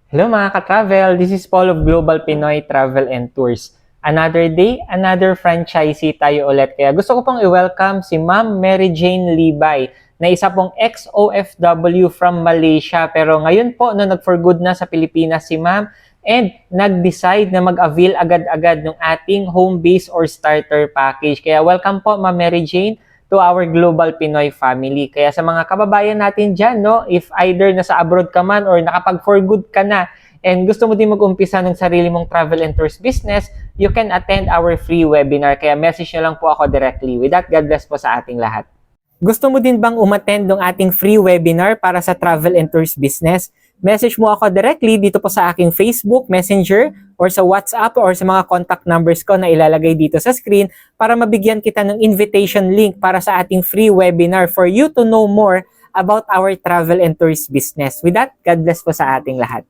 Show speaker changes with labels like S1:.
S1: Hello mga ka-travel, this is Paul of Global Pinoy Travel and Tours. Another day, another franchisee tayo ulit. Kaya gusto ko pong i-welcome si Ma'am Mary Jane Libay na isa pong ex-OFW from Malaysia. Pero ngayon po, nag-for good na sa Pilipinas si Ma'am and nag-decide na mag-avail agad-agad ng ating home base or starter package. Kaya welcome po Ma'am Mary Jane to our Global Pinoy family. Kaya sa mga kababayan natin dyan, no, if either nasa abroad ka man or nakapag-for good ka na and gusto mo din mag-umpisa ng sarili mong travel and tours business, you can attend our free webinar. Kaya message nyo lang po ako directly. With that, God bless po sa ating lahat. Gusto mo din bang umattend ng ating free webinar para sa travel and tours business? Message mo ako directly dito po sa aking Facebook, Messenger, or sa WhatsApp or sa mga contact numbers ko na ilalagay dito sa screen para mabigyan kita ng invitation link para sa ating free webinar for you to know more about our travel and tours business. With that, God bless po sa ating lahat.